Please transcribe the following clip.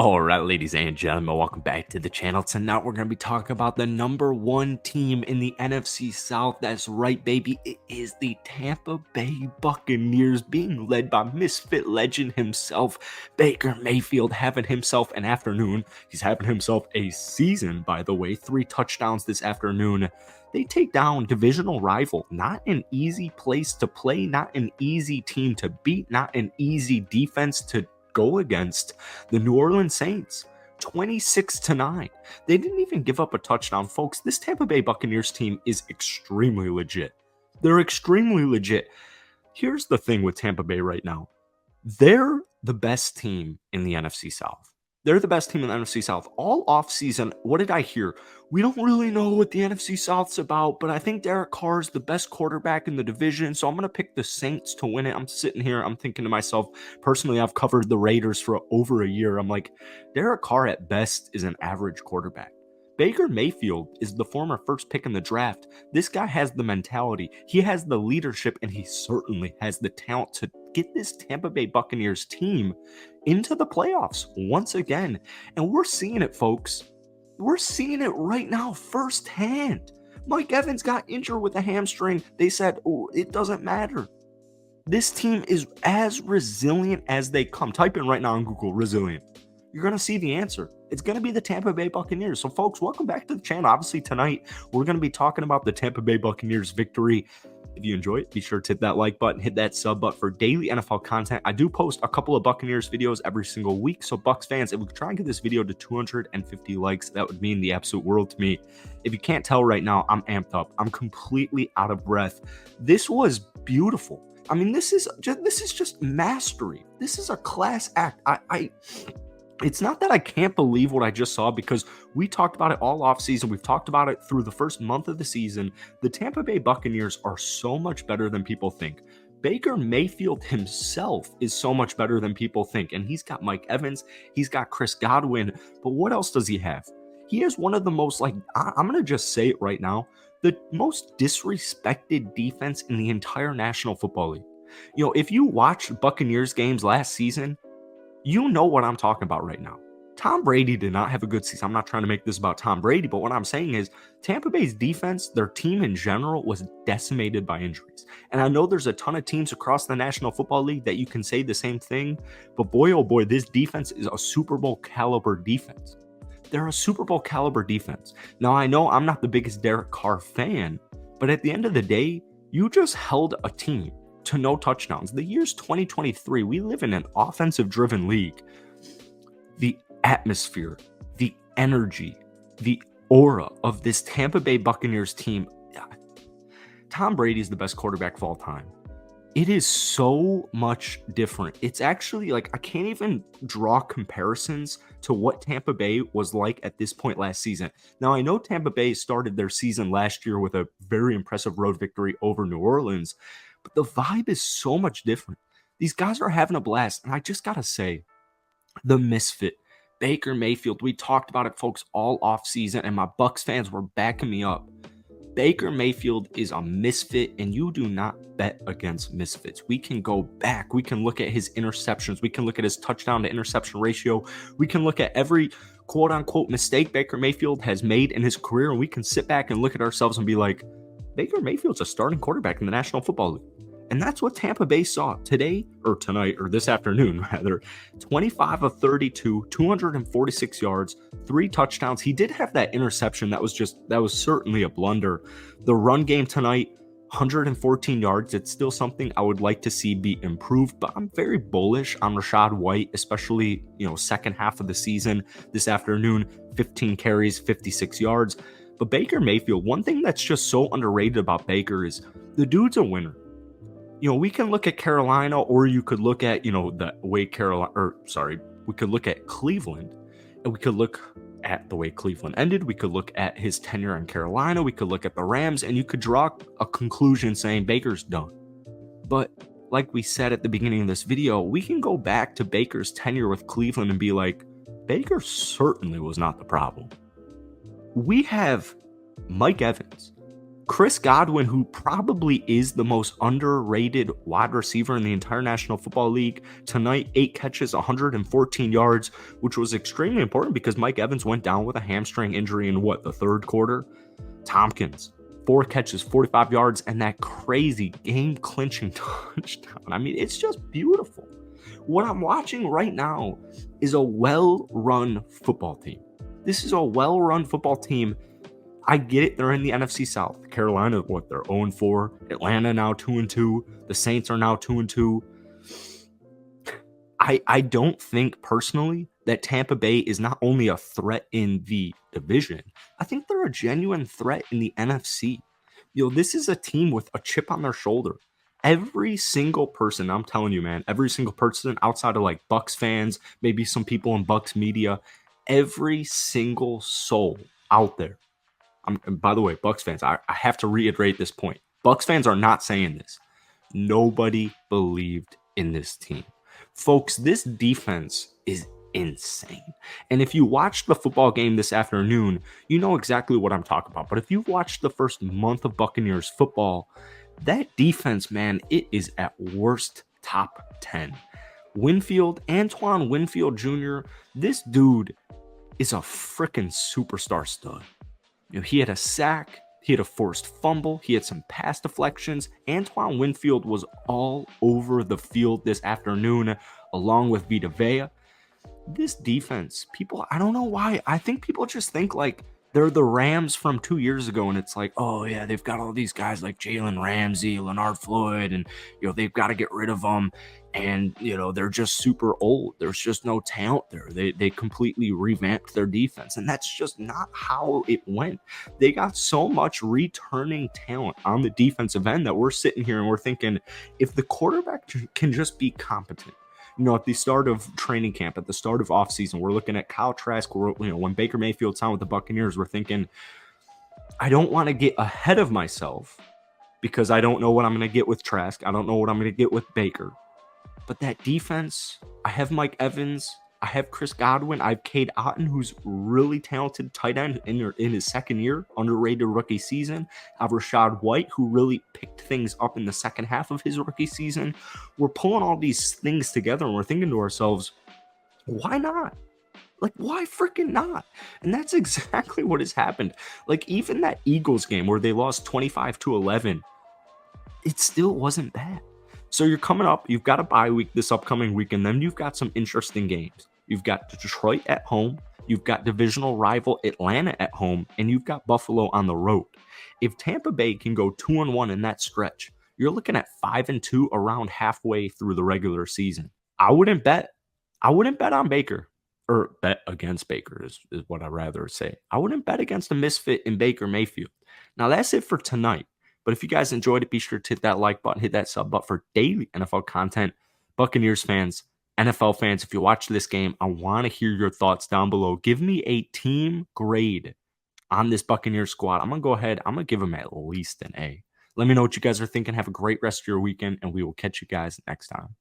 All right, ladies and gentlemen, welcome back to the channel. Tonight, we're going to be talking about the number one team in the NFC South. That's right, baby. It is the Tampa Bay Buccaneers, being led by Misfit legend himself, Baker Mayfield, having himself an afternoon. He's having himself a season, by the way. 3 touchdowns this afternoon. They take down divisional rival. Not an easy place to play, not an easy team to beat, not an easy defense to go against. The New Orleans Saints, 26-9. They didn't even give up a touchdown. Folks, this Tampa Bay Buccaneers team is extremely legit. They're extremely legit. Here's the thing with Tampa Bay right now. They're the best team in the NFC South. They're the best team in the NFC South. All offseason, what did I hear? We don't really know what the NFC South's about, but I think Derek Carr is the best quarterback in the division, so I'm going to pick the Saints to win it. I'm sitting here, I'm thinking to myself, personally, I've covered the Raiders for over a year. I'm like, Derek Carr at best is an average quarterback. Baker Mayfield is the former first pick in the draft. This guy has the mentality, he has the leadership, and he certainly has the talent to get this Tampa Bay Buccaneers team into the playoffs once again. And we're seeing it, folks. We're seeing it right now firsthand. Mike Evans got injured with a hamstring. They said, oh, it doesn't matter. This team is as resilient as they come. Type in right now on Google, resilient. You're going to see the answer. It's going to be the Tampa Bay Buccaneers. So, folks, welcome back to the channel. Obviously, tonight, we're going to be talking about the Tampa Bay Buccaneers victory. If you enjoy it, be sure to hit that like button, hit that sub button for daily NFL content. I do post a couple of Buccaneers videos every single week. So, Bucs fans, if we could try and get this video to 250 likes, that would mean the absolute world to me. If you can't tell right now, I'm amped up. I'm completely out of breath. This was beautiful. I mean, this is just mastery. This is a class act. It's not that I can't believe what I just saw, because we talked about it all offseason. We've talked about it through the first month of the season. The Tampa Bay Buccaneers are so much better than people think. Baker Mayfield himself is so much better than people think. And he's got Mike Evans. He's got Chris Godwin. But what else does he have? He has one of the most, I'm going to just say it right now, the most disrespected defense in the entire National Football League. You know, if you watch Buccaneers games last season, you know what I'm talking about right now. Tom Brady did not have a good season. I'm not trying to make this about Tom Brady, but what I'm saying is Tampa Bay's defense, their team in general, was decimated by injuries. And I know there's a ton of teams across the National Football League that you can say the same thing, but boy, oh boy, this defense is a Super Bowl caliber defense. They're a Super Bowl caliber defense. Now, I know I'm not the biggest Derek Carr fan, but at the end of the day, you just held a team to no touchdowns. The year's 2023. We live in an offensive-driven league. The atmosphere, the energy, the aura of this Tampa Bay Buccaneers team. Tom Brady is the best quarterback of all time. It is so much different. It's actually like I can't even draw comparisons to what Tampa Bay was like at this point last season. Now, I know Tampa Bay started their season last year with a very impressive road victory over New Orleans, but the vibe is so much different. These guys are having a blast. And I just got to say, the misfit, Baker Mayfield, we talked about it, folks, all offseason, and my Bucs fans were backing me up. Baker Mayfield is a misfit, and you do not bet against misfits. We can go back. We can look at his interceptions. We can look at his touchdown to interception ratio. We can look at every quote-unquote mistake Baker Mayfield has made in his career, and we can sit back and look at ourselves and be like, Baker Mayfield's a starting quarterback in the National Football League. And that's what Tampa Bay saw today, or tonight, or this afternoon, rather. 25 of 32, 246 yards, 3 touchdowns. He did have that interception that was certainly a blunder. The run game tonight, 114 yards. It's still something I would like to see be improved, but I'm very bullish on Rachaad White, especially, second half of the season. This afternoon, 15 carries, 56 yards. But Baker Mayfield, one thing that's just so underrated about Baker is the dude's a winner. We can look at Carolina, or you could look at, the way we could look at Cleveland, and we could look at the way Cleveland ended. We could look at his tenure in Carolina. We could look at the Rams, and you could draw a conclusion saying Baker's done. But like we said at the beginning of this video, we can go back to Baker's tenure with Cleveland and be like, Baker certainly was not the problem. We have Mike Evans, Chris Godwin, who probably is the most underrated wide receiver in the entire National Football League, tonight, 8 catches, 114 yards, which was extremely important because Mike Evans went down with a hamstring injury in the third quarter? Tompkins, 4 catches, 45 yards, and that crazy game-clinching touchdown. I mean, it's just beautiful. What I'm watching right now is a well-run football team. This is a well-run football team. I get it. They're in the NFC South. Carolina, they're 0-4. Atlanta now 2-2. The Saints are now 2-2. I don't think personally that Tampa Bay is not only a threat in the division, I think they're a genuine threat in the NFC. This is a team with a chip on their shoulder. Every single person, I'm telling you, man, every single person outside of like Bucks fans, maybe some people in Bucks media, every single soul out there. And by the way, Bucks fans, I have to reiterate this point. Bucks fans are not saying this. Nobody believed in this team. Folks, this defense is insane. And if you watched the football game this afternoon, you know exactly what I'm talking about. But if you've watched the first month of Buccaneers football, that defense, man, it is at worst top 10. Antoine Winfield Jr., this dude is a freaking superstar stud. He had a sack, he had a forced fumble, he had some pass deflections. Antoine Winfield was all over the field this afternoon, along with Vita Vea. This defense, people, I don't know why. I think people just think like they're the Rams from 2 years ago, and it's like, oh yeah, they've got all these guys like Jalen Ramsey, Leonard Floyd, and they've got to get rid of them. And they're just super old. There's just no talent there. They completely revamped their defense, and that's just not how it went. They got so much returning talent on the defensive end that we're sitting here and we're thinking, if the quarterback can just be competent. At the start of training camp, at the start of offseason, we're looking at Kyle Trask. When Baker Mayfield signed with the Buccaneers, we're thinking, I don't want to get ahead of myself because I don't know what I'm going to get with Trask. I don't know what I'm going to get with Baker. But that defense, I have Mike Evans, I have Chris Godwin, I have Cade Otton, who's really talented tight end in his second year, underrated rookie season. I have Rashad White, who really picked things up in the second half of his rookie season. We're pulling all these things together and we're thinking to ourselves, why not? Like, why freaking not? And that's exactly what has happened. Like, even that Eagles game where they lost 25-11, it still wasn't bad. So you're coming up, you've got a bye week this upcoming week, and then you've got some interesting games. You've got Detroit at home, you've got divisional rival Atlanta at home, and you've got Buffalo on the road. If Tampa Bay can go 2-1 in that stretch, you're looking at 5-2 around halfway through the regular season. I wouldn't bet on Baker, or bet against Baker is what I'd rather say. I wouldn't bet against a misfit in Baker Mayfield. Now that's it for tonight. But if you guys enjoyed it, be sure to hit that like button, hit that sub button for daily NFL content. Buccaneers fans, NFL fans, if you watch this game, I want to hear your thoughts down below. Give me a team grade on this Buccaneers squad. I'm going to go ahead. I'm going to give them at least an A. Let me know what you guys are thinking. Have a great rest of your weekend, and we will catch you guys next time.